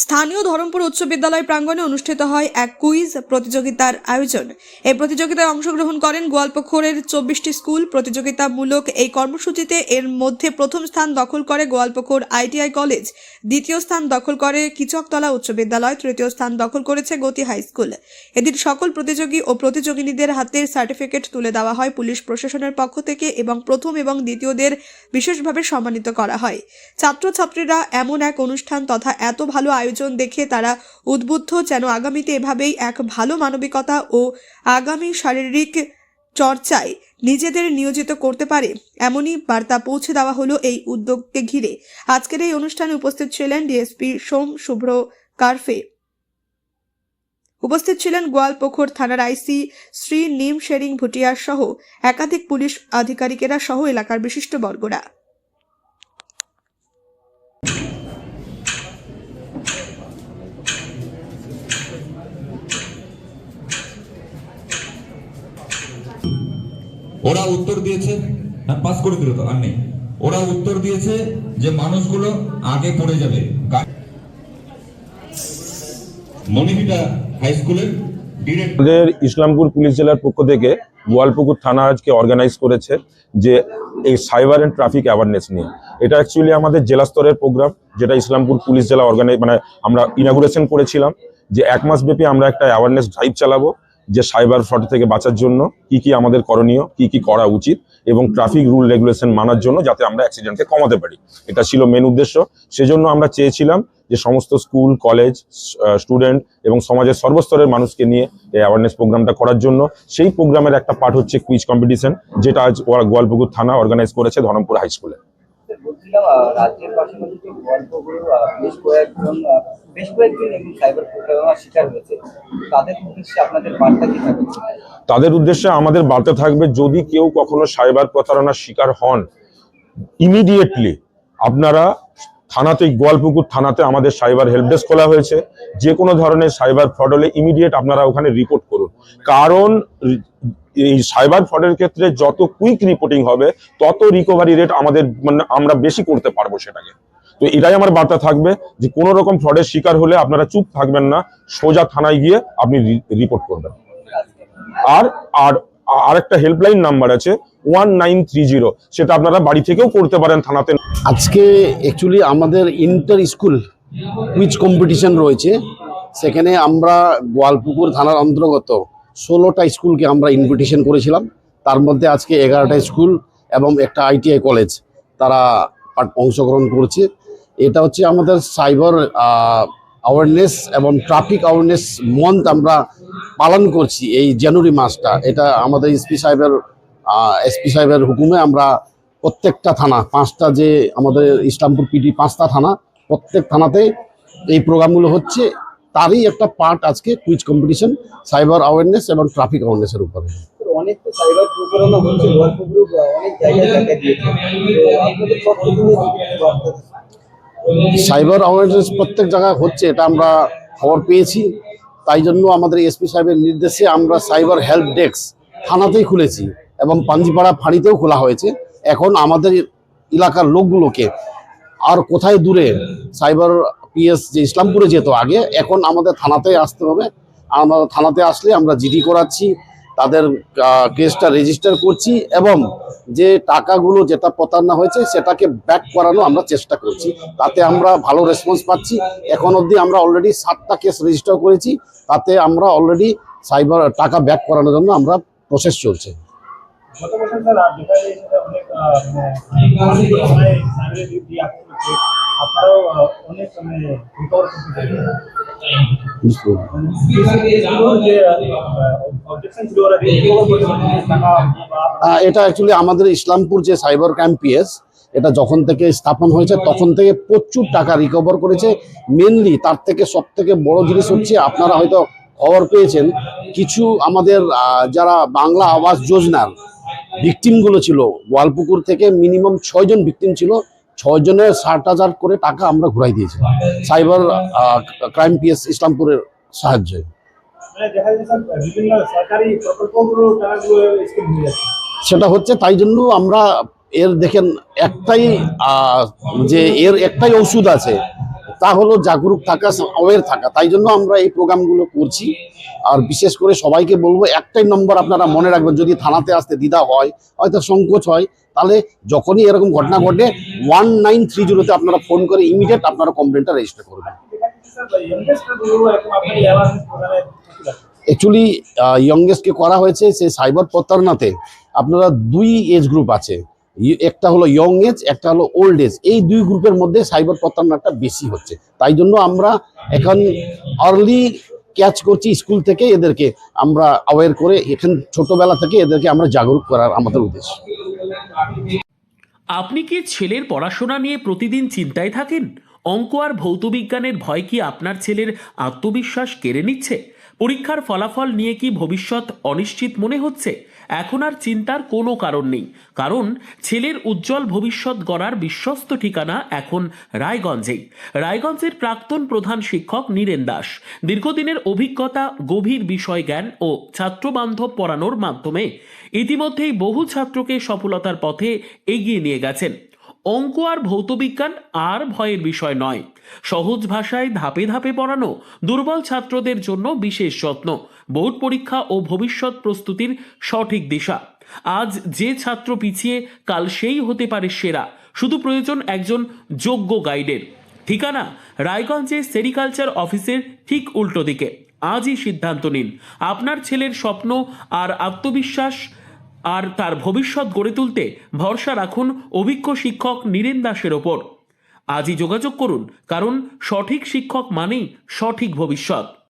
স্থানীয় ধরমপুর উচ্চ বিদ্যালয় প্রাঙ্গণে অনুষ্ঠিত হয় এক কুইজ প্রতিযোগিতার আয়োজন। এই প্রতিযোগিতায় অংশগ্রহণ করেন গোয়ালপুকুরের 24টি স্কুল। প্রতিযোগিতামূলক এই কর্মসূচিতে এর মধ্যে প্রথম স্থান দখল করে গোয়ালপুকুর আইটিআই কলেজ, দ্বিতীয় স্থান দখল করে কিচকতলা উচ্চ বিদ্যালয়, তৃতীয় স্থান দখল করেছে গতি হাই স্কুল। এদিন সকল প্রতিযোগী ও প্রতিযোগিনীদের হাতে সার্টিফিকেট তুলে দেওয়া হয় পুলিশ প্রশাসনের পক্ষ থেকে এবং প্রথম এবং দ্বিতীয়দের বিশেষভাবে সম্মানিত করা হয়। ছাত্রছাত্রীরা এমন এক অনুষ্ঠান তথা এত ভালো আয়োজন দেখে তারা উদ্বুদ্ধ যেন আগামীতে এভাবেই এক ভালো মানবিকতা ও আগামী শারীরিক চর্চায় নিজেদের নিয়োজিত করতে পারে, এমনই বার্তা পৌঁছে দেওয়া হলো এই উদ্যোগকে ঘিরে। আজকের এই অনুষ্ঠানে উপস্থিত ছিলেন ডিএসপি সোম শুভ্র কারফে, উপস্থিত ছিলেন গোয়ালপুকুর থানার আইসি শ্রী নিম শেরিং ভুটিয়া সহ একাধিক পুলিশ আধিকারিকেরা সহ এলাকার বিশিষ্ট বর্গরা। ওরা উত্তর দিয়েছে, হ্যাঁ পাস করে দিল তো আর নেই, ওরা উত্তর দিয়েছে যে মানুষগুলো আগে পড়ে যাবে। মনিহিটা হাই স্কুলের ডিরেক্টর ইসলামপুর পুলিশ জেলার পক্ষ থেকে গোয়ালপুকুর থানা আজকে অর্গানাইজ করেছে যে এই সাইবার অ্যান্ড ট্রাফিক অ্যাওয়ারনেস নিয়ে। এটা অ্যাকচুয়ালি আমাদের জেলা স্তরের প্রোগ্রাম, যেটা ইসলামপুর পুলিশ জেলা আমরা ইনাগুরেশন করেছিলাম যে 1 মাস ব্যাপী আমরা একটা অ্যাওয়ারনেস ড্রাইভ চালাবো যে সাইবার ফ্রড থেকে বাঁচার জন্য কি কি আমাদের করণীয়, কি কি করা উচিত এবং ট্রাফিক রুল রেগুলেশন মানার জন্য যাতে আমরা অ্যাক্সিডেন্টকে কমাতে পারি। এটা ছিল মেন উদ্দেশ্য। সেজন্য আমরা চেয়েছিলাম যে সমস্ত স্কুল, কলেজ, স্টুডেন্ট এবং সমাজের সর্বস্তরের মানুষকে নিয়ে এই অ্যাওয়ারনেস প্রোগ্রামটা করার জন্য। সেই প্রোগ্রামের একটা পার্ট হচ্ছে কুইজ কম্পিটিশন, যেটা আজ গোয়ালপুকুর থানা অর্গানাইজ করেছে ধরমপুর হাই স্কুলে। রাজ্যের পাশাপাশি গোয়ালপুকুর বেশ কয়েকজন সাইবার প্রতারণার শিকার হয়েছে, তাদের উদ্দেশ্যে আপনাদের বার্তা কি থাকবে? তাদের উদ্দেশ্যে আমাদের বার্তা থাকবে, যদি কেউ কখনো সাইবার প্রতারণার শিকার হন, ইমিডিয়েটলি আপনারা থানাতে, গোয়ালপুকুর থানাতে আমাদের সাইবার হেল্প ডেস্ক খোলা হয়েছে। যে কোনো ধরনের সাইবার ফ্রড হলে ইমিডিয়েট আপনারা ওখানে রিপোর্ট করুন, কারণ এই সাইবার ফ্রডের ক্ষেত্রে যত কুইক রিপোর্টিং হবে তত রিকভারি রেট আমাদের আমরা বেশি করতে পারবো সেটাকে। তো এটাই আমার বার্তা থাকবে যে কোনো রকম ফ্রডের শিকার হলে আপনারা চুপ থাকবেন না, সোজা থানায় গিয়ে আপনি রিপোর্ট করবেন। আর একটা হেল্পলাইন নাম্বার আছে 1930, সেটা আপনারা বাড়ি থেকেও করতে পারেন থানাতে। আজকে অ্যাকচুয়ালি আমাদের ইন্টার স্কুল কুইজ কম্পিটিশন রয়েছে। সেখানে আমরা গোয়ালপুকুর থানার অন্তর্গত 16টা স্কুলকে আমরা ইনভিটেশন করেছিলাম। তার মধ্যে আজকে 11টা স্কুল এবং একটা আইটিআই কলেজ তারা অংশগ্রহণ করছে। এটা হচ্ছে আমাদের সাইবার অ্যাওয়ারনেস এবং ট্রাফিক অ্যাওয়ারনেস মান্থ আমরা পালন করছি এই জানুয়ারি মাসটা। এটা আমাদের এসপি সাহেবের হুকুমে আমরা প্রত্যেকটা থানা, 5টা যে আমাদের ইসলামপুর পিডি 5টা থানা, প্রত্যেক থানাতে এই প্রোগ্রামগুলো হচ্ছে। তারই একটা পার্ট আজকে কুইজ কম্পিটিশন সাইবার অ্যাওয়ারনেস এবং ট্রাফিক অ্যাওয়ারনেসের উপরে। অনেক তো সাইবার প্রতারণা হচ্ছে, গোয়ালপুকুর অনেক জায়গায় দেখা দিয়েছে। সাইবার অ্যাওয়ারনেস প্রত্যেক জায়গায় হচ্ছে, এটা আমরা খবর পেয়েছি। তাই জন্য আমাদের এসপি সাহেবের নির্দেশে আমরা সাইবার হেল্প ডেস্ক থানাতেই খুলেছি এবং পাঞ্জিপাড়া ফাঁড়িতেও খোলা হয়েছে। এখন আমাদের এলাকার লোকগুলোকে আর কোথায় দূরে সাইবার পিএস যে ইসলামপুরে যেত আগে, এখন আমাদের থানাতেই আসতে হবে। আমরা থানাতে আসলে আমরা জিডি করাচ্ছি, তাদের কেসটা রেজিস্টার করছি এবং যে টাকাগুলো যেটা প্রতারণা হয়েছে সেটাকে ব্যাক করানো আমরা চেষ্টা করছি। তাতে আমরা ভালো রেসপন্স পাচ্ছি। এখন অবধি আমরা অলরেডি 7টা কেস রেজিস্টার করেছি। তাতে আমরা অলরেডি সাইবার টাকা ব্যাক করানোর জন্য আমরা প্রসেস চলছে। এটা অ্যাকচুয়ালি আমাদের ইসলামপুর যে সাইবার ক্রাইম পিএস, এটা যখন থেকে স্থাপন হয়েছে তখন থেকে প্রচুর টাকা রিকভার করেছে। মেনলি তার থেকে সব থেকে বড় জিনিস হচ্ছে, আপনারা হয়তো খবর পেয়েছেন, কিছু আমাদের যারা বাংলা আবাস যোজনার ভিকটিমগুলো ছিল, গোয়ালপুকুর থেকে মিনিমাম 6 জন ভিকটিম ছিল। 6 জনের 60,000 করে টাকা আমরা ঘুরাই দিয়েছি সাইবার ক্রাইম পিএস ইসলামপুরের সাহায্যে। সেটা হচ্ছে, তাই জন্য আমরা এর দেখেন একটাই যে এর একটাই ওষুধ আছে, তা হলো জাগরুক থাকা, অ্যাওয়্যার থাকা। তাই জন্য আমরা এই প্রোগ্রামগুলো করছি। আর বিশেষ করে সবাইকে বলবো, একটাই নম্বর আপনারা মনে রাখবেন, যদি থানাতে আসতে দ্বিধা হয়, হয়তো সংকোচ হয়, তাহলে যখনই এরকম ঘটনা ঘটে 1930-তে আপনারা ফোন করে ইমিডিয়েট আপনারা কমপ্লেনটা রেজিস্টার করবেন। অ্যাকচুয়ালি ইয়ংগেস্টকে করা হয়েছে সে সাইবার প্রতারণাতে। আপনারা 2 এজ গ্রুপ আছে, একটা হলো ইয়ং এজ, একটা হলো ওল্ড এজ। এই 2 গ্রুপের মধ্যে সাইবার প্রতারণাটা বেশি হচ্ছে। তাই জন্য আমরা এখন আর্লি ক্যাচ করছি, স্কুল থেকে এদেরকে আমরা অ্যাওয়্যার করে এখান ছোটবেলা থেকে এদেরকে আমরা জাগরুক করার আমাদের উদ্দেশ্য। আপনি কি ছেলের পড়াশোনা নিয়ে প্রতিদিন চিন্তায় থাকেন? অঙ্ক আর ভৌতবিজ্ঞানের ভয় কি আপনার ছেলের আত্মবিশ্বাস কেড়ে নিচ্ছে? পরীক্ষার ফলাফল নিয়ে কি ভবিষ্যৎ অনিশ্চিত মনে হচ্ছে? এখন আর চিন্তার কোনো কারণ নেই, কারণ ছেলের উজ্জ্বল ভবিষ্যৎ গড়ার বিশ্বস্ত ঠিকানা এখন রায়গঞ্জেই। রায়গঞ্জের প্রাক্তন প্রধান শিক্ষক নীরেন দাস দীর্ঘদিনের অভিজ্ঞতা, গভীর বিষয় জ্ঞান ও ছাত্রবান্ধব পড়ানোর মাধ্যমে ইতিমধ্যেই বহু ছাত্রকে সফলতার পথে এগিয়ে নিয়ে গেছেন। অঙ্ক আর ভৌতবিজ্ঞান আর ভয়ের বিষয় নয়, সহজ ভাষায় ধাপে ধাপে পড়ানো, দুর্বল ছাত্রদের জন্য বিশেষ যত্ন, বোর্ড পরীক্ষা ও ভবিষ্যৎ প্রস্তুতির সঠিক দিশা। আজ যে ছাত্র পিছিয়ে, কাল সেই হতে পারে সেরা। শুধু প্রয়োজন একজন যোগ্য গাইডের। ঠিকানা রায়গঞ্জে সেরিকালচার অফিসের ঠিক উল্টো দিকে। আজই সিদ্ধান্ত নিন। আপনার ছেলের স্বপ্ন আর আত্মবিশ্বাস আর তার ভবিষ্যৎ গড়ে তুলতে ভরসা রাখুন অভিজ্ঞ শিক্ষক নীরেন দাসের ওপর। আজই যোগাযোগ করুন, কারণ সঠিক শিক্ষক মানেই সঠিক ভবিষ্যৎ।